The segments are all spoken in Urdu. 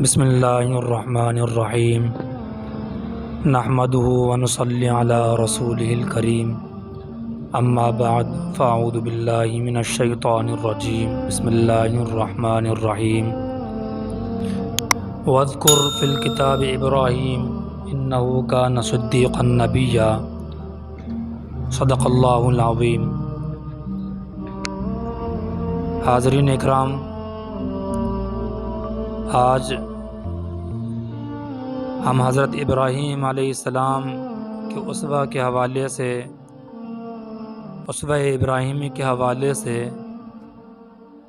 بسم اللہ الرحمن الرحیم نحمده ونصلی علی رسولہ الکریم اما بعد فاعوذ باللہ من الشیطان الرجیم بسم اللہ الرحمن الرحیم واذکر فی الکتاب ابراہیم انہ کان صدیقا نبیا صدق اللہ العظیم۔ حاضرین اکرام، آج ہم حضرت ابراہیم علیہ السلام کے اسوہ کے حوالے سے اسوہ ابراہیمی کے حوالے سے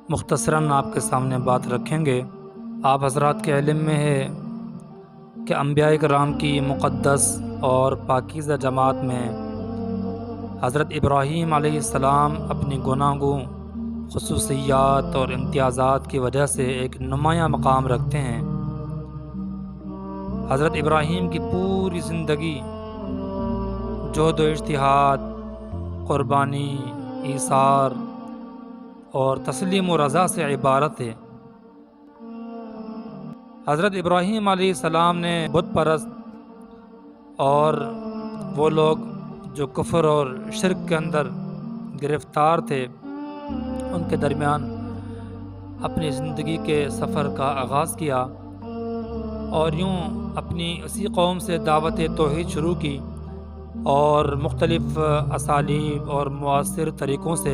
مختصراً آپ کے سامنے بات رکھیں گے۔ آپ حضرات کے علم میں ہے کہ انبیاء کرام کی مقدس اور پاکیزہ جماعت میں حضرت ابراہیم علیہ السلام اپنی گناہوں، خصوصیات اور امتیازات کی وجہ سے ایک نمایاں مقام رکھتے ہیں۔ حضرت ابراہیم کی پوری زندگی جہد و اجتہاد، قربانی، ایثار اور تسلیم و رضا سے عبارت ہے۔ حضرت ابراہیم علیہ السلام نے بت پرست اور وہ لوگ جو کفر اور شرک کے اندر گرفتار تھے ان کے درمیان اپنی زندگی کے سفر کا آغاز کیا اور یوں اپنی اسی قوم سے دعوت توحید شروع کی اور مختلف اسالیب اور مؤثر طریقوں سے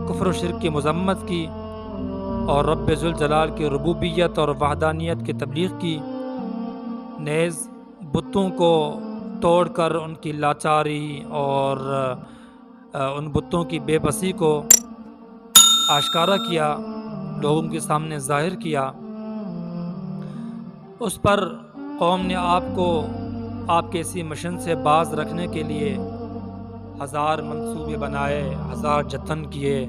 کفر و شرک کی مذمت کی اور رب ذوالجلال کی ربوبیت اور وحدانیت کی تبلیغ کی، نیز بتوں کو توڑ کر ان کی لاچاری اور ان بتوں کی بے بسی کو آشکارا کیا، لوگوں کے سامنے ظاہر کیا۔ اس پر قوم نے آپ کے اسی مشن سے باز رکھنے کے لیے ہزار منصوبے بنائے، ہزار جتن کیے،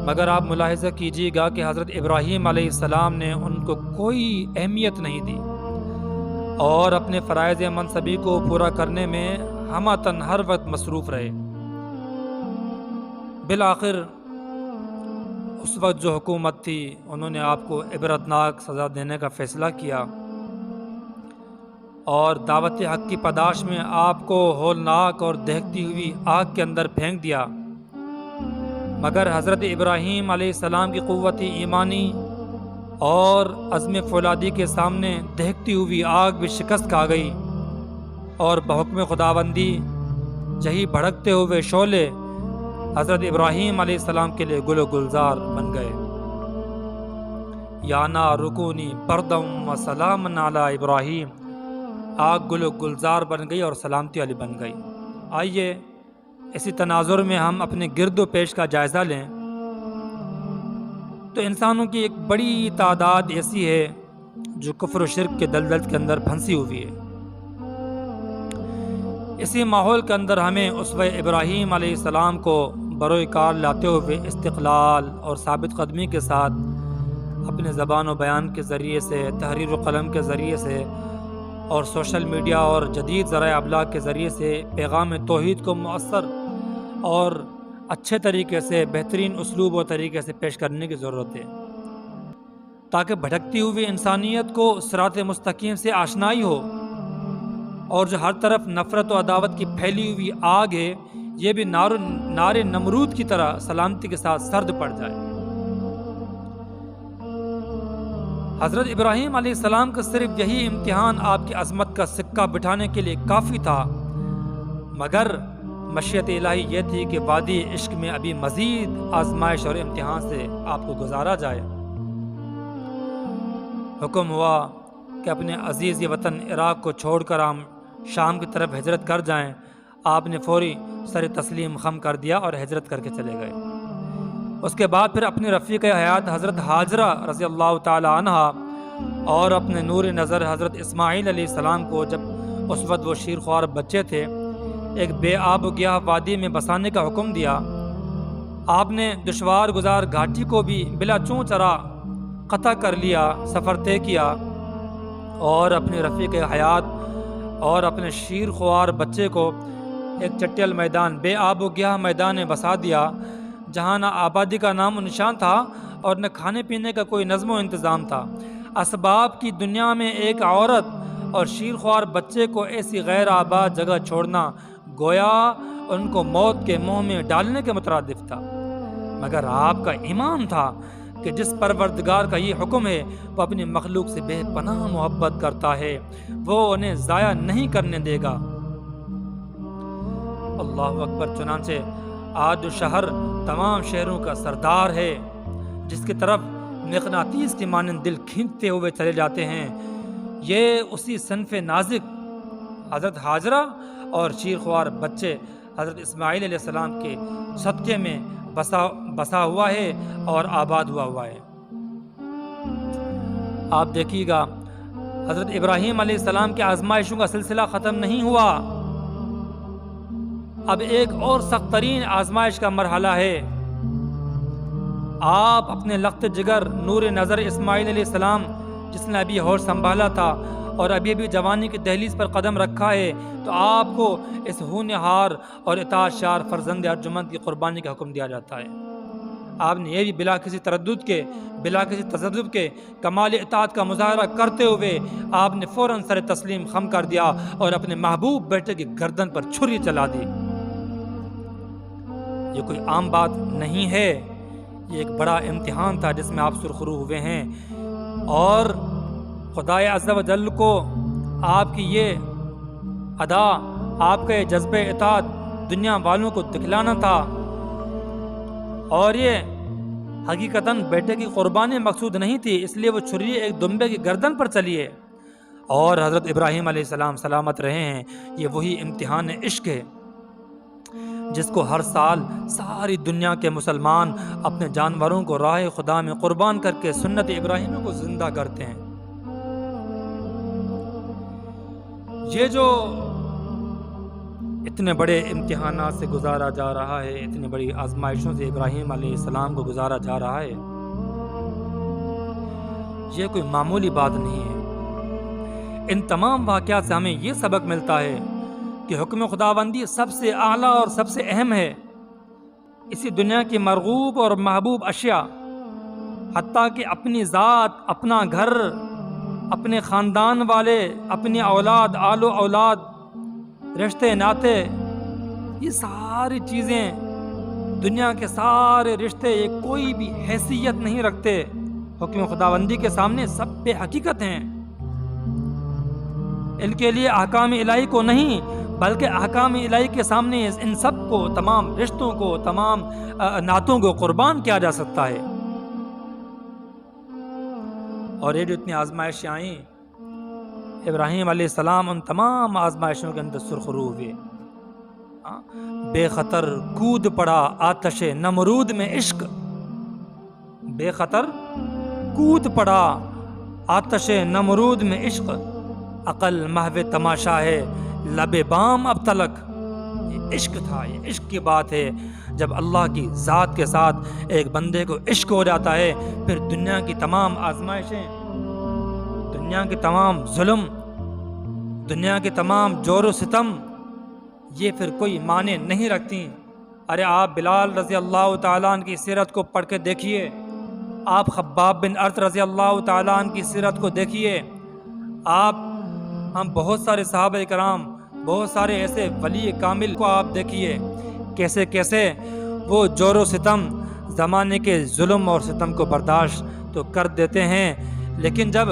مگر آپ ملاحظہ کیجیے گا کہ حضرت ابراہیم علیہ السلام نے ان کو کوئی اہمیت نہیں دی اور اپنے فرائض منصبی کو پورا کرنے میں ہمتاً ہر وقت مصروف رہے۔ بالآخر اس وقت جو حکومت تھی انہوں نے آپ کو عبرتناک سزا دینے کا فیصلہ کیا اور دعوت حق کی پاداش میں آپ کو ہولناک اور دہکتی ہوئی آگ کے اندر پھینک دیا، مگر حضرت ابراہیم علیہ السلام کی قوت ایمانی اور عزم فولادی کے سامنے دہکتی ہوئی آگ بھی شکست کھا گئی اور بحکم خداوندی یہی بھڑکتے ہوئے شعلے حضرت ابراہیم علیہ السلام کے لیے گل و گلزار بن گئے۔ یا نار رکونی بردم و سلام علی ابراہیم، آگ گل و گلزار بن گئی اور سلامتی علی بن گئی۔ آئیے اسی تناظر میں ہم اپنے گرد و پیش کا جائزہ لیں تو انسانوں کی ایک بڑی تعداد ایسی ہے جو کفر و شرک کے دلدل کے اندر پھنسی ہوئی ہے۔ اسی ماحول کے اندر ہمیں اسوہ ابراہیم علیہ السلام کو بروئے کار لاتے ہوئے استقلال اور ثابت قدمی کے ساتھ اپنے زبان و بیان کے ذریعے سے، تحریر و قلم کے ذریعے سے اور سوشل میڈیا اور جدید ذرائع ابلاغ کے ذریعے سے پیغام توحید کو مؤثر اور اچھے طریقے سے، بہترین اسلوب و طریقے سے پیش کرنے کی ضرورت ہے تاکہ بھٹکتی ہوئی انسانیت کو صراط مستقیم سے آشنائی ہو اور جو ہر طرف نفرت و عداوت کی پھیلی ہوئی آگ ہے یہ بھی نار نمرود کی طرح سلامتی کے ساتھ سرد پڑ جائے۔ حضرت ابراہیم علیہ السلام کا صرف یہی امتحان آپ کی عظمت کا سکہ بٹھانے کے لیے کافی تھا، مگر مشیت الہی یہ تھی کہ وادی عشق میں ابھی مزید آزمائش اور امتحان سے آپ کو گزارا جائے۔ حکم ہوا کہ اپنے عزیز وطن عراق کو چھوڑ کر ہم شام کی طرف ہجرت کر جائیں۔ آپ نے فوری سر تسلیم خم کر دیا اور ہجرت کر کے چلے گئے۔ اس کے بعد پھر اپنی رفیق حیات حضرت ہاجرہ رضی اللہ تعالی عنہ اور اپنے نور نظر حضرت اسماعیل علیہ السلام کو، جب اس وقت وہ شیرخوار بچے تھے، ایک بے آب و گیاہ وادی میں بسانے کا حکم دیا۔ آپ نے دشوار گزار گھاٹی کو بھی بلا چوں چرا قطع کر لیا، سفر طے کیا اور اپنے رفیق حیات اور اپنے شیرخوار بچے کو ایک چٹیل میدان، بے آب و گیاہ میدان میں بسا دیا، جہاں نہ آبادی کا نام و نشان تھا اور نہ کھانے پینے کا کوئی نظم و انتظام تھا۔ اسباب کی دنیا میں ایک عورت اور شیرخوار بچے کو ایسی غیر آباد جگہ چھوڑنا گویا ان کو موت کے منہ میں ڈالنے کے مترادف تھا، مگر آپ کا ایمان تھا کہ جس پروردگار کا یہ حکم ہے وہ اپنی مخلوق سے بے پناہ محبت کرتا ہے، وہ انہیں ضائع نہیں کرنے دے گا۔ اللہ اکبر۔ چنانچہ آج جو شہر تمام شہروں کا سردار ہے، جس کی طرف مغناطیس کی مانند دل کھینچتے ہوئے چلے جاتے ہیں، یہ اسی صنف نازک حضرت ہاجرہ اور شیرخوار بچے حضرت اسماعیل علیہ السلام کے صدقے میں بسا ہوا ہے اور آباد ہوا ہے۔ آپ دیکھیے گا حضرت ابراہیم علیہ السلام کے آزمائشوں کا سلسلہ ختم نہیں ہوا، اب ایک اور سخت ترین آزمائش کا مرحلہ ہے۔ آپ اپنے لخت جگر نور نظر اسماعیل علیہ السلام، جس نے ابھی ہوش سنبھالا تھا اور ابھی جوانی کی دہلیز پر قدم رکھا ہے، تو آپ کو اس ہونہار اور اطاعت شار فرزند ارجمند کی قربانی کا حکم دیا جاتا ہے۔ آپ نے یہ بھی بلا کسی تردد کے، بلا کسی تذبذب کے کمال اطاعت کا مظاہرہ کرتے ہوئے آپ نے فوراً سر تسلیم خم کر دیا اور اپنے محبوب بیٹے کی گردن پر چھری چلا دی۔ یہ کوئی عام بات نہیں ہے، یہ ایک بڑا امتحان تھا جس میں آپ سرخرو ہوئے ہیں، اور خدائے عز و جل کو آپ کی یہ ادا، آپ کا یہ جذبہ اطاعت دنیا والوں کو دکھلانا تھا، اور یہ حقیقتاً بیٹے کی قربانی مقصود نہیں تھی، اس لیے وہ چھری ایک دمبے کی گردن پر چلی ہے۔ اور حضرت ابراہیم علیہ السلام سلامت رہے ہیں۔ یہ وہی امتحان عشق ہے جس کو ہر سال ساری دنیا کے مسلمان اپنے جانوروں کو راہ خدا میں قربان کر کے سنت ابراہیم کو زندہ کرتے ہیں۔ یہ جو اتنے بڑے امتحانات سے گزارا جا رہا ہے، اتنی بڑی آزمائشوں سے ابراہیم علیہ السلام کو گزارا جا رہا ہے، یہ کوئی معمولی بات نہیں ہے۔ ان تمام واقعات سے ہمیں یہ سبق ملتا ہے کہ حکم خداوندی سب سے اعلیٰ اور سب سے اہم ہے۔ اسی دنیا کی مرغوب اور محبوب اشیاء، حتیٰ کہ اپنی ذات، اپنا گھر، اپنے خاندان والے، اپنی اولاد، آل و اولاد، رشتے ناتے، یہ ساری چیزیں، دنیا کے سارے رشتے، یہ کوئی بھی حیثیت نہیں رکھتے حکم خداوندی کے سامنے، سب بے حقیقت ہیں۔ ان کے لیے احکام الہی کو نہیں بلکہ احکام الہی کے سامنے ان سب کو، تمام رشتوں کو، تمام نعتوں کو قربان کیا جا سکتا ہے۔ اور یہ جو اتنی آزمائشیں آئیں، ابراہیم علیہ السلام ان تمام آزمائشوں کے اندر سرخرو ہوئے، بے خطر کود پڑا آتش نمرود میں عشق، بے خطر کود پڑا آتش نمرود میں عشق، عقل محو تماشا ہے لب بام اب تلک۔ یہ عشق تھا، یہ عشق کی بات ہے۔ جب اللہ کی ذات کے ساتھ ایک بندے کو عشق ہو جاتا ہے، پھر دنیا کی تمام آزمائشیں، دنیا کے تمام ظلم، دنیا کے تمام جور و ستم، یہ پھر کوئی معنی نہیں رکھتی۔ ارے آپ بلال رضی اللہ تعالیٰ عنہ کی سیرت کو پڑھ کے دیکھیے، آپ خباب بن ارت رضی اللہ تعالیٰ عنہ کی سیرت کو دیکھیے، ہم بہت سارے صحابہ کرام، بہت سارے ایسے ولی کامل کو آپ دیکھیے، کیسے کیسے وہ جور و ستم، زمانے کے ظلم اور ستم کو برداشت تو کر دیتے ہیں، لیکن جب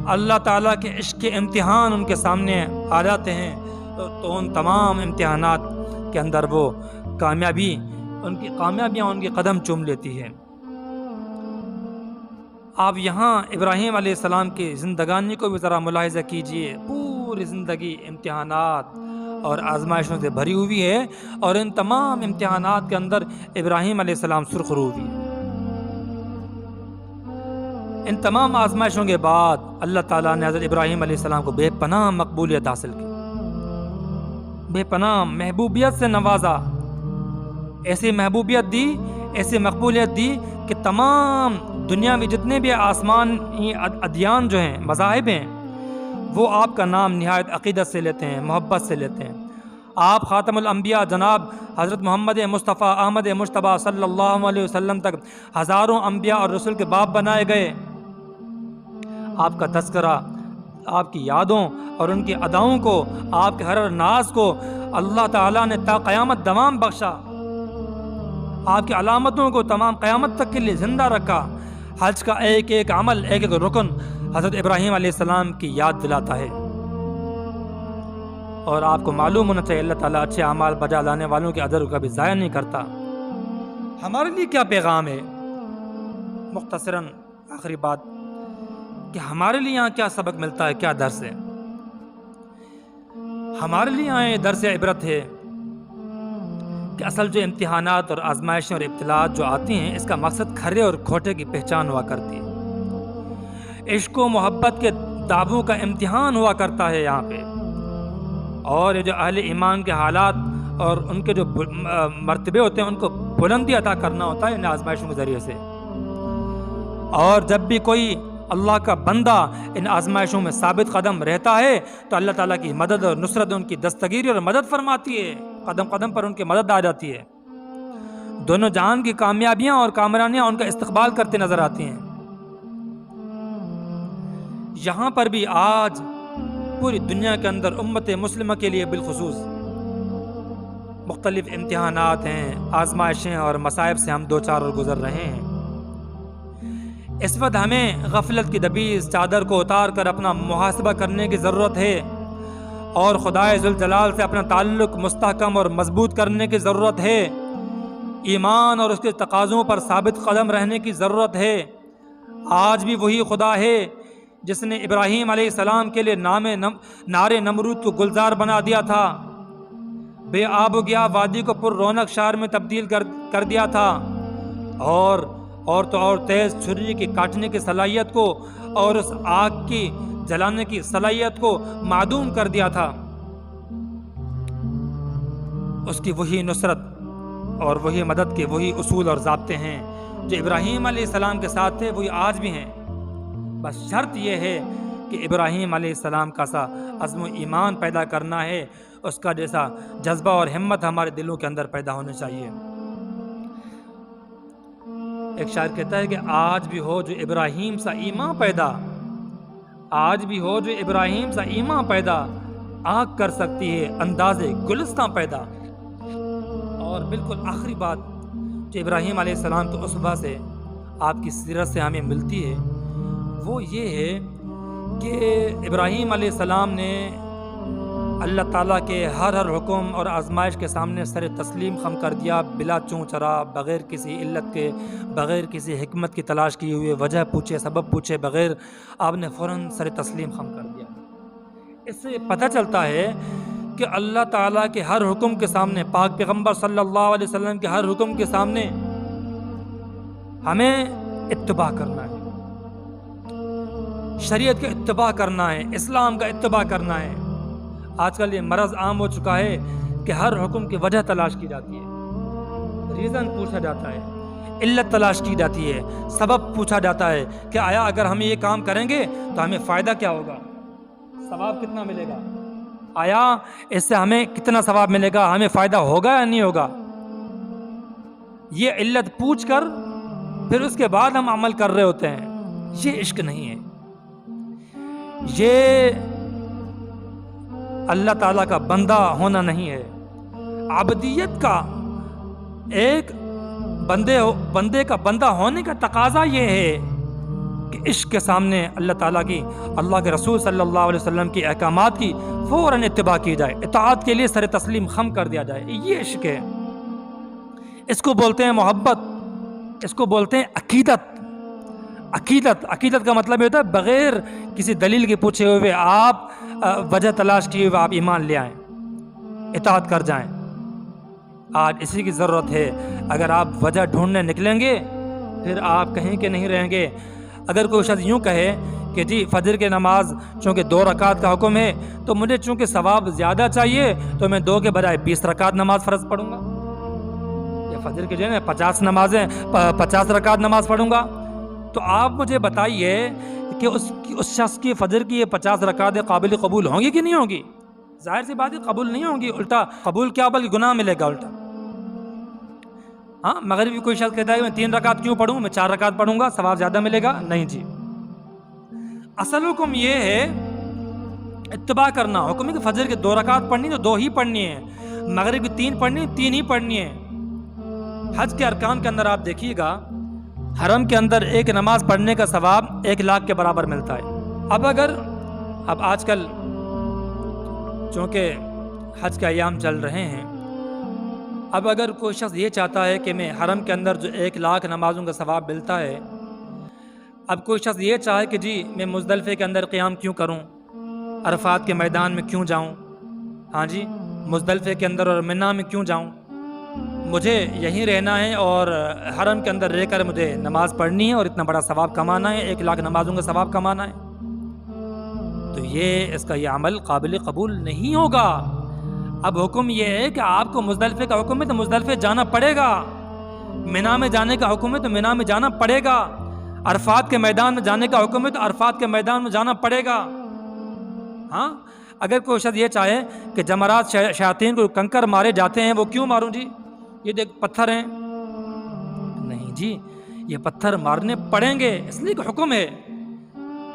اللہ تعالیٰ کے عشق کے امتحان ان کے سامنے آ جاتے ہیں تو ان تمام امتحانات کے اندر وہ کامیابیاں ان کی قدم چوم لیتی ہے۔ آپ یہاں ابراہیم علیہ السلام کی زندگانی کو بھی ذرا ملاحظہ کیجئے، پوری زندگی امتحانات اور آزمائشوں سے بھری ہوئی ہے، اور ان تمام امتحانات کے اندر ابراہیم علیہ السلام سرخرو ہوئی ہے۔ ان تمام آزمائشوں کے بعد اللہ تعالیٰ نے حضرت ابراہیم علیہ السلام کو بے پناہ مقبولیت حاصل کی، بے پناہ محبوبیت سے نوازا، ایسی محبوبیت دی، ایسی مقبولیت دی کہ تمام دنیا میں جتنے بھی آسمانی ادیان جو ہیں، مذاہب ہیں، وہ آپ کا نام نہایت عقیدت سے لیتے ہیں، محبت سے لیتے ہیں۔ آپ خاتم الانبیاء جناب حضرت محمد مصطفیٰ احمد مجتبیٰ صلی اللہ علیہ وسلم تک ہزاروں انبیاء اور رسول کے باپ بنائے گئے۔ آپ کا تذکرہ، آپ کی یادوں اور ان کی اداؤں کو، آپ کے ہر ناز کو اللہ تعالیٰ نے تا قیامت دوام بخشا، آپ کی علامتوں کو تمام قیامت تک کے لیے زندہ رکھا۔ حج کا ایک ایک عمل، ایک ایک رکن حضرت ابراہیم علیہ السلام کی یاد دلاتا ہے۔ اور آپ کو معلوم ہونا چاہیے اللہ تعالیٰ اچھے اعمال بجا لانے والوں کے اجر کو کبھی ضائع نہیں کرتا۔ ہمارے لیے کیا پیغام ہے؟ مختصراً آخری بات کہ ہمارے لیے یہاں کیا سبق ملتا ہے، کیا درس ہے؟ ہمارے لیے یہاں یہ درس عبرت ہے کہ اصل جو امتحانات اور آزمائشیں اور ابتلاءات جو آتی ہیں، اس کا مقصد کھرے اور کھوٹے کی پہچان ہوا کرتی ہے۔ عشق و محبت کے دعووں کا امتحان ہوا کرتا ہے یہاں پہ، اور یہ جو اہل ایمان کے حالات اور ان کے جو مرتبے ہوتے ہیں ان کو بلندی عطا کرنا ہوتا ہے ان آزمائشوں کے ذریعے سے۔ اور جب بھی کوئی اللہ کا بندہ ان آزمائشوں میں ثابت قدم رہتا ہے تو اللہ تعالیٰ کی مدد اور نصرت ان کی دستگیری اور مدد فرماتی ہے، قدم قدم پر ان کی مدد آ جاتی ہے۔ دونوں جہان کی کامیابیاں اور کامرانیاں ان کا استقبال کرتے نظر آتی ہیں۔ یہاں پر بھی آج پوری دنیا کے اندر امت مسلمہ کے لیے بالخصوص مختلف امتحانات ہیں، آزمائشیں اور مصائب سے ہم دو چار اور گزر رہے ہیں۔ اس وقت ہمیں غفلت کی دبیز چادر کو اتار کر اپنا محاسبہ کرنے کی ضرورت ہے، اور خدائے ذوالجلال سے اپنا تعلق مستحکم اور مضبوط کرنے کی ضرورت ہے۔ ایمان اور اس کے تقاضوں پر ثابت قدم رہنے کی ضرورت ہے۔ آج بھی وہی خدا ہے جس نے ابراہیم علیہ السلام کے لیے نار نمرود کو گلزار بنا دیا تھا، بے آب و گیا وادی کو پر رونق شہر میں تبدیل کر دیا تھا، اور تو اور تیز چھری کی کاٹنے کی صلاحیت کو اور اس آگ کی جلانے کی صلاحیت کو معدوم کر دیا تھا۔ اس کی وہی نصرت اور وہی مدد کے وہی اصول اور ضابطے ہیں جو ابراہیم علیہ السلام کے ساتھ تھے، وہی آج بھی ہیں۔ بس شرط یہ ہے کہ ابراہیم علیہ السلام کا سا عزم و ایمان پیدا کرنا ہے، اس کا جیسا جذبہ اور ہمت ہمارے دلوں کے اندر پیدا ہونے چاہیے۔ ایک شاعر کہتا ہے کہ آج بھی ہو جو ابراہیم سا ایمان پیدا، آج بھی ہو جو ابراہیم سا ایمان پیدا، آگ کر سکتی ہے انداز گلستان پیدا۔ اور بالکل آخری بات جو ابراہیم علیہ السلام کے اسوہ سے، آپ کی سیرت سے ہمیں ملتی ہے، وہ یہ ہے کہ ابراہیم علیہ السلام نے اللہ تعالیٰ کے ہر حکم اور آزمائش کے سامنے سر تسلیم خم کر دیا، بلا چوں چرا، بغیر کسی علت کے، بغیر کسی حکمت کی تلاش کیے ہوئے، وجہ پوچھے سبب پوچھے بغیر آپ نے فوراً سر تسلیم خم کر دیا۔ اس سے پتہ چلتا ہے کہ اللہ تعالیٰ کے ہر حکم کے سامنے، پاک پیغمبر صلی اللہ علیہ وسلم کے ہر حکم کے سامنے ہمیں اتباع کرنا ہے، شریعت کا اتباع کرنا ہے، اسلام کا اتباع کرنا ہے۔ آج کل یہ مرض عام ہو چکا ہے کہ ہر حکم کی وجہ تلاش کی جاتی ہے، ریزن پوچھا جاتا ہے، علت تلاش کی جاتی ہے، سبب پوچھا جاتا ہے کہ آیا اگر ہم یہ کام کریں گے تو ہمیں فائدہ کیا ہوگا، ثواب کتنا ملے گا، آیا اس سے ہمیں کتنا ثواب ملے گا، ہمیں فائدہ ہوگا یا نہیں ہوگا۔ یہ علت پوچھ کر پھر اس کے بعد ہم عمل کر رہے ہوتے ہیں۔ یہ عشق نہیں ہے، یہ اللہ تعالیٰ کا بندہ ہونا نہیں ہے۔ عبدیت کا ایک بندے کا بندہ ہونے کا تقاضا یہ ہے کہ عشق کے سامنے اللہ تعالیٰ کی، اللہ کے رسول صلی اللہ علیہ وسلم کی احکامات کی فوراً اتباع کی جائے، اطاعت کے لیے سر تسلیم خم کر دیا جائے۔ یہ عشق ہے، اس کو بولتے ہیں محبت، اس کو بولتے ہیں عقیدت۔ عقیدت کا مطلب یہ ہوتا ہے بغیر کسی دلیل کے پوچھے ہوئے آپ وجہ تلاش کیے ہوئے آپ ایمان لے آئیں، اطاعت کر جائیں۔ آج اسی کی ضرورت ہے۔ اگر آپ وجہ ڈھونڈنے نکلیں گے پھر آپ کہیں کہ نہیں رہیں گے۔ اگر کوئی شخص یوں کہے کہ جی فجر کی نماز چونکہ 2 رکعت کا حکم ہے تو مجھے چونکہ ثواب زیادہ چاہیے تو میں 2 کے بجائے 20 رکعت نماز فرض پڑھوں گا، یا فجر کے جو ہے 50 رکعت نماز پڑھوں گا، تو آپ مجھے بتائیے کہ اس شخص کی فجر کی یہ 50 رکعتیں قابل قبول ہوں گی کہ نہیں ہوں گی؟ ظاہر سی بات ہے قبول نہیں ہوں گی، الٹا قبول کیا بلکہ گناہ ملے گا الٹا۔ ہاں مغربی کوئی شخص کہتا ہے کہ میں 3 رکعت کیوں پڑھوں، میں 4 رکعت پڑھوں گا ثواب زیادہ ملے گا، نہیں جی۔ اصل حکم یہ ہے اتباع کرنا. حکم ہے کہ فجر کے 2 رکعت پڑھنی تو 2 ہی پڑھنی ہے, مغرب کی 3 پڑھنی 3 ہی پڑھنی ہے. حج کے ارکان کے اندر آپ دیکھیے گا, حرم کے اندر ایک نماز پڑھنے کا ثواب 1 لاکھ کے برابر ملتا ہے. اب آج کل چونکہ حج کے ایام چل رہے ہیں, اب اگر کوئی شخص یہ چاہتا ہے کہ میں حرم کے اندر جو 1 لاکھ نمازوں کا ثواب ملتا ہے, اب کوئی شخص یہ چاہے کہ جی میں مزدلفے کے اندر قیام کیوں کروں, عرفات کے میدان میں کیوں جاؤں, ہاں جی مزدلفے کے اندر اور منا میں کیوں جاؤں, مجھے یہیں رہنا ہے اور حرم کے اندر رہ کر مجھے نماز پڑھنی ہے اور اتنا بڑا ثواب کمانا ہے, 1 لاکھ نمازوں کا ثواب کمانا ہے, تو اس کا یہ عمل قابل قبول نہیں ہوگا. اب حکم یہ ہے کہ آپ کو مزدلفے کا حکم ہے تو مزدلفے جانا پڑے گا, منا میں جانے کا حکم ہے تو منا میں جانا پڑے گا, عرفات کے میدان میں جانے کا حکم ہے تو عرفات کے میدان میں جانا پڑے گا. ہاں اگر کوئی شخص یہ چاہے کہ جمرات شیاطین کو کنکر مارے جاتے ہیں, وہ کیوں ماروں جی, یہ دیکھ پتھر ہیں, نہیں جی یہ پتھر مارنے پڑیں گے, اس لیے کہ حکم ہے.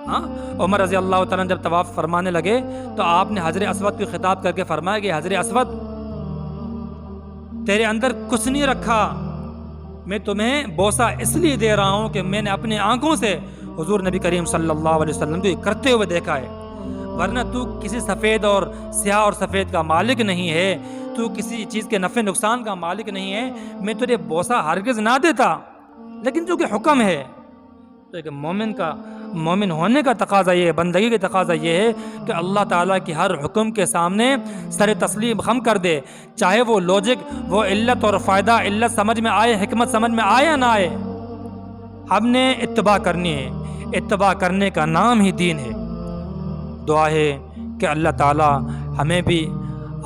ہاں عمر رضی اللہ تعالیٰ جب طواف فرمانے لگے تو آپ نے حجر اسود کو خطاب کر کے فرمایا کہ حجر اسود تیرے اندر کچھ نہیں رکھا, میں تمہیں بوسہ اس لیے دے رہا ہوں کہ میں نے اپنے آنکھوں سے حضور نبی کریم صلی اللہ علیہ وسلم کو یہ کرتے ہوئے دیکھا ہے, ورنہ تو کسی سفید اور سیاہ اور سفید کا مالک نہیں ہے, تو کسی چیز کے نفع نقصان کا مالک نہیں ہے, میں تجھے بوسہ ہرگز نہ دیتا. لیکن چونکہ حکم ہے تو ایک مومن ہونے کا تقاضا یہ ہے, بندگی کا تقاضا یہ ہے کہ اللہ تعالیٰ کی ہر حکم کے سامنے سر تسلیم خم کر دے, چاہے وہ لوجک, وہ علت اور فائدہ علت سمجھ میں آئے, حکمت سمجھ میں آئے یا نہ آئے, ہم نے اتباع کرنی ہے. اتباع کرنے کا نام ہی دین ہے. دعا ہے کہ اللہ تعالیٰ ہمیں بھی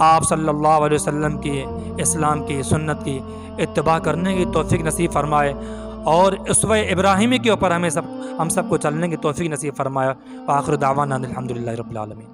آپ صلی اللہ علیہ وسلم کی اسلام کی سنت کی اتباع کرنے کی توفیق نصیب فرمائے, اور اسوہ ابراہیمی کے اوپر ہم سب کو چلنے کی توفیق نصیب فرمایا. وآخر دعوانا الحمدللہ رب العالمین.